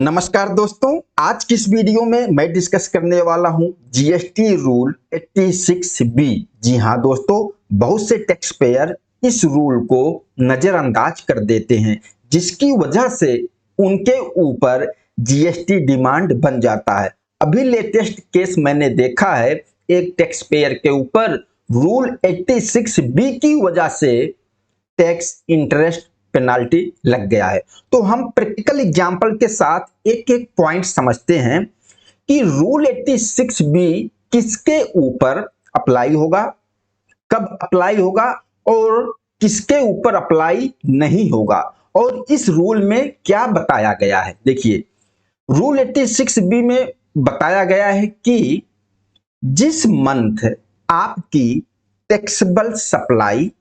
नमस्कार दोस्तों, आज की इस वीडियो में मैं डिस्कस करने वाला हूं जीएसटी रूल 86B। जी हां दोस्तों, बहुत से टैक्स पेयर इस रूल को नजरअंदाज कर देते हैं, जिसकी वजह से उनके ऊपर जीएसटी डिमांड बन जाता है। अभी लेटेस्ट केस मैंने देखा है, एक टैक्स पेयर के ऊपर रूल 86B की वजह से टैक्स इंटरेस्ट पेनाल्टी लग गया है। तो हम प्रैक्टिकल एग्जांपल के साथ एक एक पॉइंट समझते हैं कि रूल 86B किसके ऊपर अप्लाई होगा, कब अप्लाई होगा और किसके ऊपर अप्लाई नहीं होगा, और इस रूल में क्या बताया गया है। देखिए, रूल 86B में बताया गया है कि जिस मंथ आपकी टैक्सेबल सप्लाई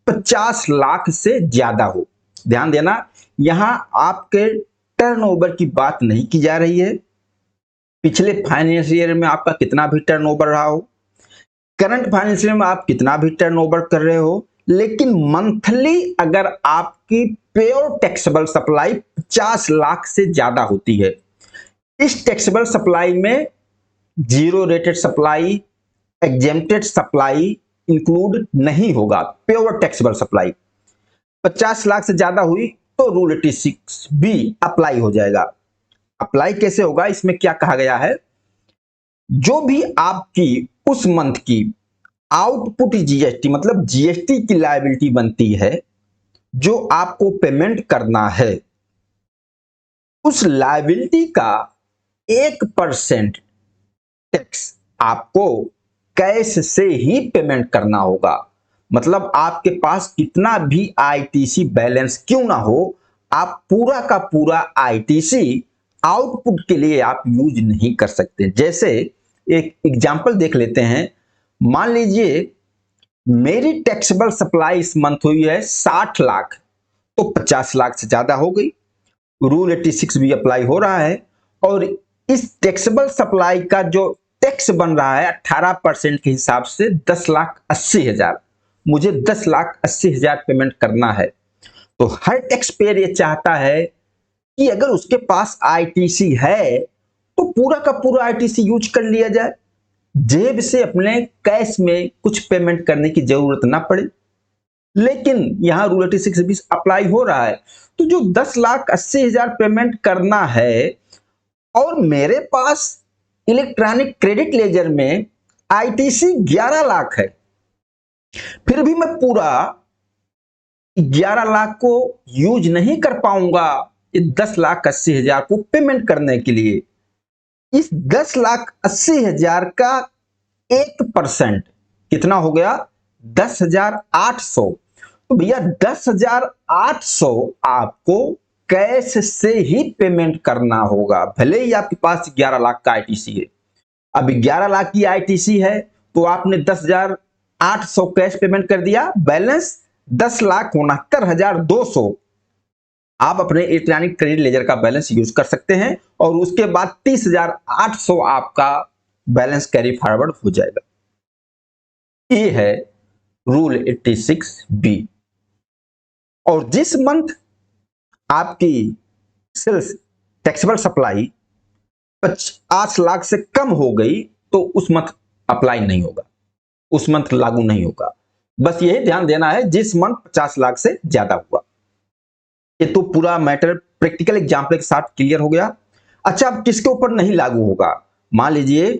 50 लाख से ज्यादा हो, ध्यान देना, यहां आपके टर्नओवर की बात नहीं की जा रही है। पिछले फाइनेंशियल ईयर में आपका कितना भी टर्नओवर रहा हो, करंट फाइनेंशियल ईयर में आप कितना भी टर्नओवर कर रहे हो, लेकिन मंथली अगर आपकी प्योर टैक्सेबल सप्लाई 50 लाख से ज्यादा होती है, इस टैक्सेबल सप्लाई में zero rated supply, exempted supply include नहीं होगा। प्योर टैक्सेबल सप्लाई 50 लाख से ज्यादा हुई तो रूल 86B अप्लाई हो जाएगा। अप्लाई कैसे होगा, इसमें क्या कहा गया है, जो भी आपकी उस मंथ की आउटपुट जीएसटी मतलब जीएसटी की लायबिलिटी बनती है, जो आपको पेमेंट करना है, उस लायबिलिटी का 1% टैक्स आपको कैश से ही पेमेंट करना होगा। मतलब आपके पास कितना भी आईटीसी बैलेंस क्यों ना हो, आप पूरा का पूरा आईटीसी आउटपुट के लिए आप यूज नहीं कर सकते। जैसे एक एग्जांपल देख लेते हैं। मान लीजिए मेरी टैक्सेबल सप्लाई इस मंथ हुई है 60 लाख, तो 50 लाख से ज्यादा हो गई, रूल 86B अप्लाई हो रहा है। और इस टैक्सेबल सप्लाई का जो टैक्स बन रहा है 18% के हिसाब से 10,80,000, मुझे 10,80,000 पेमेंट करना है। तो हर टैक्स पेयर ये चाहता है कि अगर उसके पास आईटीसी है तो पूरा का पूरा आईटीसी यूज कर लिया जाए, जेब से अपने कैश में कुछ पेमेंट करने की जरूरत ना पड़े। लेकिन यहां रूल 86B अप्लाई हो रहा है, तो जो 10,80,000 पेमेंट करना है और मेरे पास इलेक्ट्रॉनिक क्रेडिट लेजर में आईटीसी 11 लाख है, फिर भी मैं पूरा 11 लाख को यूज नहीं कर पाऊंगा 10,80,000 को पेमेंट करने के लिए। इस 10,80,000 का 1% कितना हो गया, 10,800। तो भैया 10,800 आपको कैश से ही पेमेंट करना होगा, भले ही आपके पास 11 लाख का आईटीसी है। अब 11 लाख की आईटीसी है तो आपने 10,800 कैश पेमेंट कर दिया, बैलेंस 10,69,200 आप अपने इलेक्ट्रॉनिक क्रेडिट लेजर का बैलेंस यूज कर सकते हैं, और उसके बाद 30,800 आपका बैलेंस कैरी फॉरवर्ड हो जाएगा। ये है रूल 86B। और जिस मंथ आपकी सेल्स टैक्सेबल सप्लाई 50 लाख से कम हो गई तो उस मंथ अप्लाई नहीं होगा, उस मंथ लागू नहीं होगा। बस यही ध्यान देना है, जिस मंथ 50 लाख से ज्यादा हुआ। ये तो पूरा मैटर प्रैक्टिकल एग्जांपल के साथ क्लियर हो गया। अच्छा, अब किसके ऊपर नहीं लागू होगा, मान लीजिए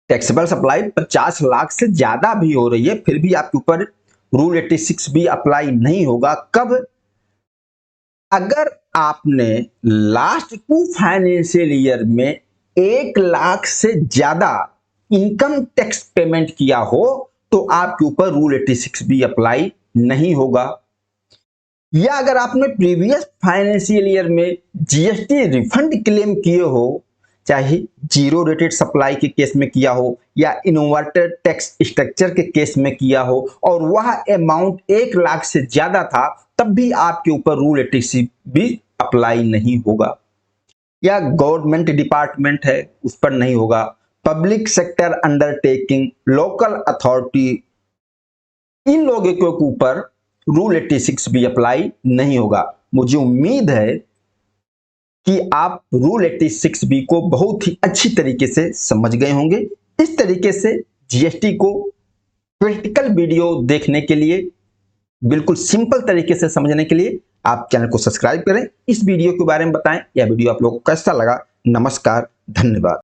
टैक्सेबल सप्लाई 50 लाख से ज्यादा भी हो रही है, फिर भी आपके ऊपर रूल 86B अप्लाई नहीं होगा। कब, अगर आपने लास्ट 2 फाइनेंशियल ईयर में 1 लाख से ज्यादा इनकम टैक्स पेमेंट किया हो तो आपके ऊपर रूल 86B अप्लाई नहीं होगा। या अगर आपने प्रीवियस फाइनेंशियल ईयर में जीएसटी रिफंड क्लेम किए हो, चाहे जीरो रेटेड सप्लाई के केस में किया हो या इनवर्टेड टैक्स स्ट्रक्चर के केस में किया हो, और वह अमाउंट 1 लाख से ज्यादा था, तब भी आपके ऊपर रूल 86B अप्लाई नहीं होगा। या गवर्नमेंट डिपार्टमेंट है, उस पर नहीं होगा। Public sector undertaking, local authority, इन लोगों के ऊपर रूल 86B अप्लाई नहीं होगा। मुझे उम्मीद है कि आप रूल 86B को बहुत ही अच्छी तरीके से समझ गए होंगे। इस तरीके से जीएसटी को प्रैक्टिकल वीडियो देखने के लिए, बिल्कुल सिंपल तरीके से समझने के लिए आप चैनल को सब्सक्राइब करें। इस वीडियो के बारे में बताएं, यह वीडियो आप लोगों को कैसा लगा। नमस्कार, धन्यवाद।